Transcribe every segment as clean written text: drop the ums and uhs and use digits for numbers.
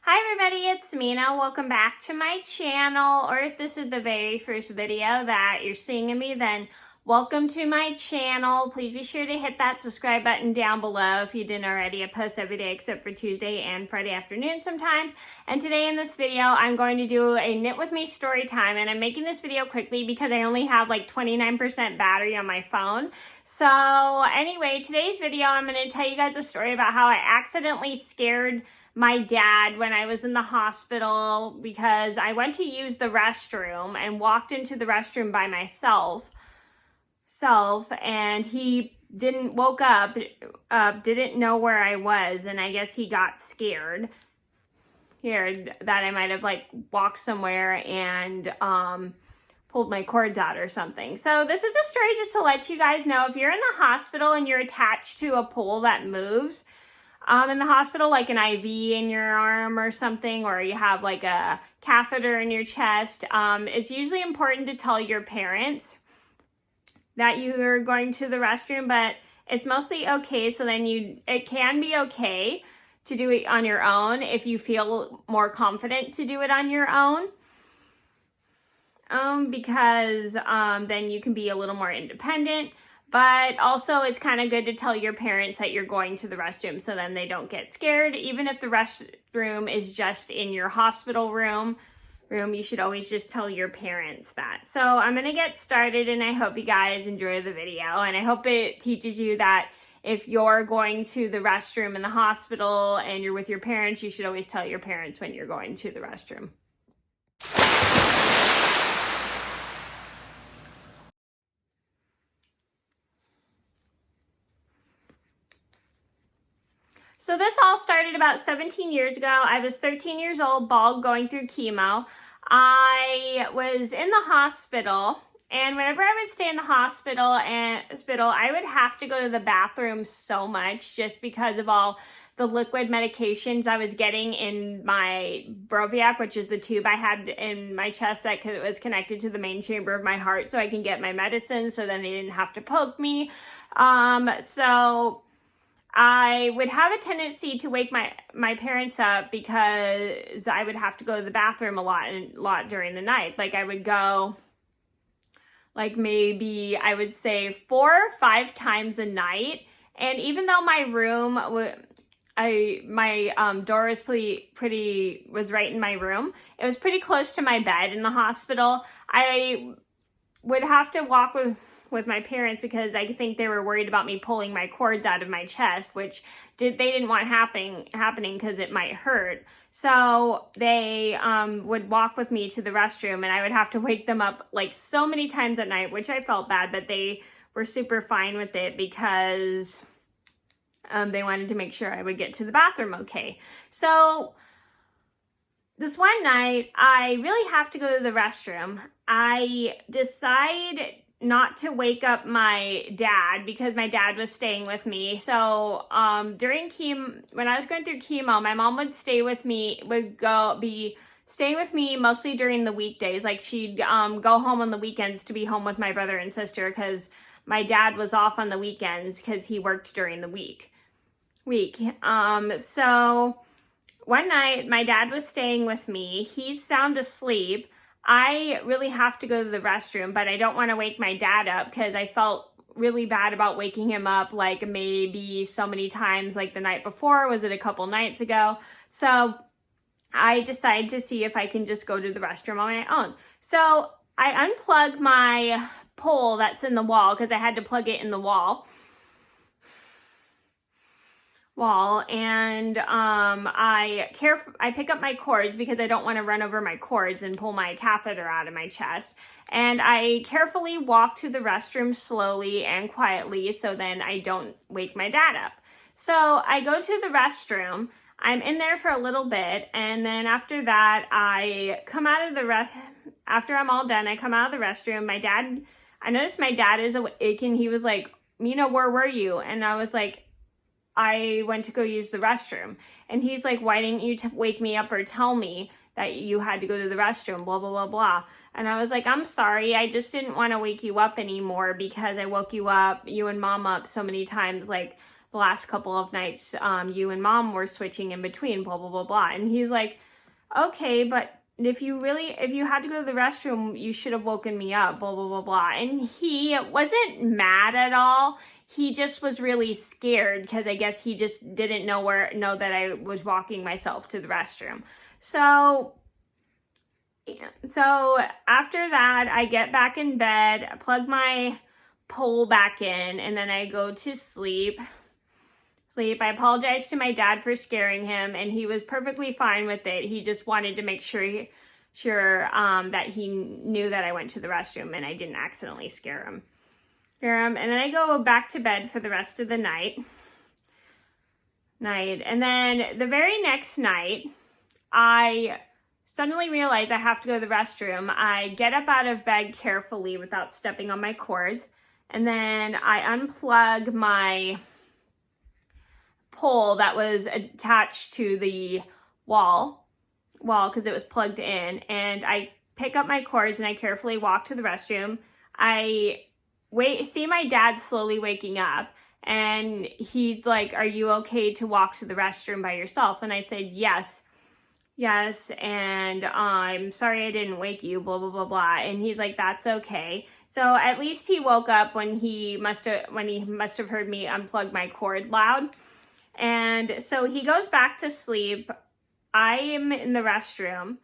Hi everybody, it's Mena. Welcome back to my channel, or if this is the very first video that you're seeing of me, then welcome to my channel. Please be sure to hit that subscribe button down below if you didn't already. I post every day except for Tuesday and Friday afternoon sometimes. And today in this video, I'm going to do a knit with me story time, and I'm making this video quickly because I only have like 29% battery on my phone. So anyway, today's video, I'm going to tell you guys a story about how I accidentally scared my dad when I was in the hospital because I went to use the restroom and walked into the restroom by myself, and he woke up, didn't know where I was, and I guess he got scared here that I might have like walked somewhere and pulled my cords out or something. So this is a story just to let you guys know, if you're in the hospital and you're attached to a pole that moves, in the hospital, like an IV in your arm or something, or you have like a catheter in your chest, it's usually important to tell your parents that you're going to the restroom, but it's mostly okay. So then it can be okay to do it on your own if you feel more confident to do it on your own. Because then you can be a little more independent. But also it's kind of good to tell your parents that you're going to the restroom so then they don't get scared. Even if the restroom is just in your hospital room, you should always just tell your parents that. So I'm going to get started, and I hope you guys enjoy the video. And I hope it teaches you that if you're going to the restroom in the hospital and you're with your parents, you should always tell your parents when you're going to the restroom. So this all started about 17 years ago. I was 13 years old, bald, going through chemo. I was in the hospital, and whenever I would stay in the hospital, I would have to go to the bathroom so much just because of all the liquid medications I was getting in my broviac, which is the tube I had in my chest that was connected to the main chamber of my heart so I can get my medicine, so then they didn't have to poke me. So I would have a tendency to wake my parents up because I would have to go to the bathroom a lot during the night. Like I would go, like maybe I would say 4 or 5 times a night. And even though my room, my door was was right in my room, it was pretty close to my bed in the hospital. I would have to walk with my parents because I think they were worried about me pulling my cords out of my chest, which they didn't want happening because it might hurt. So they would walk with me to the restroom, and I would have to wake them up like so many times at night, which I felt bad, but they were super fine with it because they wanted to make sure I would get to the bathroom okay. So this one night, I really have to go to the restroom. I decide not to wake up my dad because my dad was staying with me. So during when I was going through chemo, my mom would be staying with me mostly during the weekdays. Like she'd go home on the weekends to be home with my brother and sister because my dad was off on the weekends because he worked during the week. So one night my dad was staying with me. He's sound asleep. I really have to go to the restroom, but I don't want to wake my dad up because I felt really bad about waking him up like maybe so many times like the night before. Was it a couple nights ago? So I decided to see if I can just go to the restroom on my own. So I unplug my pole that's in the wall because I had to plug it in the wall, and I pick up my cords because I don't want to run over my cords and pull my catheter out of my chest, and I carefully walk to the restroom slowly and quietly so then I don't wake my dad up. So I go to the restroom. I'm in there for a little bit, and then after that I come out of after I'm all done, I come out of the restroom. I noticed my dad is awake, and he was like, "Mena, where were you?" And I was like, "I went to go use the restroom." And he's like, "Why didn't you wake me up or tell me that you had to go to the restroom, blah, blah, blah, blah." And I was like, "I'm sorry. I just didn't want to wake you up anymore because I woke you and mom up so many times, like the last couple of nights, you and mom were switching in between, blah, blah, blah, blah. And he's like, okay, but if you had to go to the restroom, you should have woken me up, blah, blah, blah, blah. And he wasn't mad at all. He just was really scared because I guess he just didn't know that I was walking myself to the restroom. So after that, I get back in bed, plug my pole back in, and then I go to sleep. I apologize to my dad for scaring him, and he was perfectly fine with it. He just wanted to make sure that he knew that I went to the restroom and I didn't accidentally scare him. And then I go back to bed for the rest of the night. And then the very next night, I suddenly realize I have to go to the restroom. I get up out of bed carefully without stepping on my cords. And then I unplug my pole that was attached to the wall because it was plugged in. And I pick up my cords and I carefully walk to the restroom. I see my dad slowly waking up, and he's like, are you okay to walk to the restroom by yourself? And I said, yes, and I'm sorry I didn't wake you, blah, blah, blah, blah. And he's like, that's okay. So at least he woke up when he must have heard me unplug my cord loud. And so he goes back to sleep. I am in the restroom.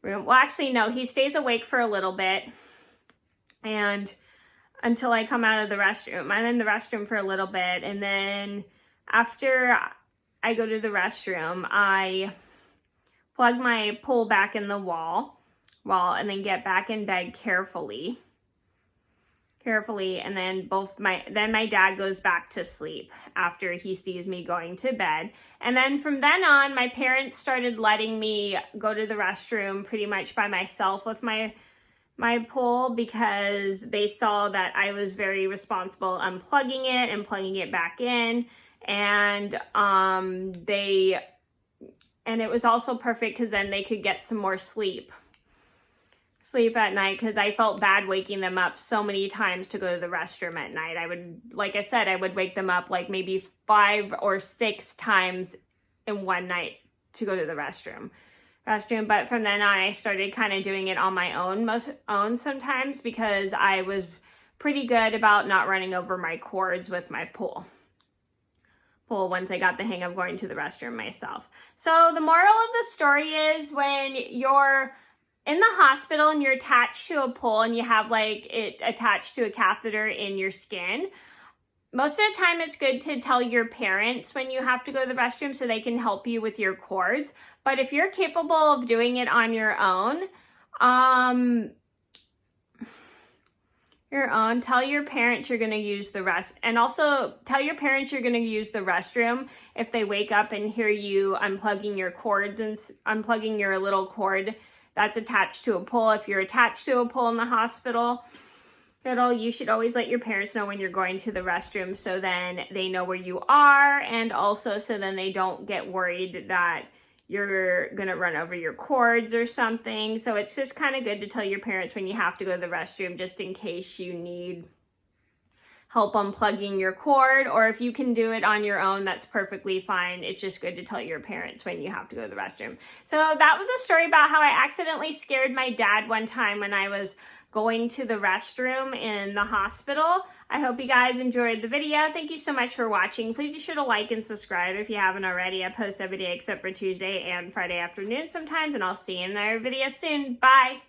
Well, actually, no, he stays awake for a little bit, and until I come out of the restroom. I'm in the restroom for a little bit, and then after I go to the restroom, I plug my pole back in the wall, and then get back in bed carefully, and then my dad goes back to sleep after he sees me going to bed. And then from then on, my parents started letting me go to the restroom pretty much by myself with my pole, because they saw that I was very responsible unplugging it and plugging it back in. And it was also perfect because then they could get some more sleep at night, because I felt bad waking them up so many times to go to the restroom at night. I would wake them up like maybe 5 or 6 times in one night to go to the restroom. But from then on, I started kind of doing it on my own sometimes, because I was pretty good about not running over my cords with my pole once I got the hang of going to the restroom myself. So the moral of the story is, when you're in the hospital and you're attached to a pole and you have it attached to a catheter in your skin, most of the time it's good to tell your parents when you have to go to the restroom so they can help you with your cords. But if you're capable of doing it on your own, tell your parents you're going to use the and also tell your parents you're going to use the restroom if they wake up and hear you unplugging your cords and unplugging your little cord that's attached to a pole. If you're attached to a pole in the hospital, you should always let your parents know when you're going to the restroom, so then they know where you are, and also so then they don't get worried that you're gonna run over your cords or something. So it's just kind of good to tell your parents when you have to go to the restroom, just in case you need help unplugging your cord, or if you can do it on your own, that's perfectly fine. It's just good to tell your parents when you have to go to the restroom. So that was a story about how I accidentally scared my dad one time when I was going to the restroom in the hospital. I hope you guys enjoyed the video. Thank you so much for watching. Please be sure to like and subscribe if you haven't already. I post every day except for Tuesday and Friday afternoon sometimes, and I'll see you in our video soon. Bye!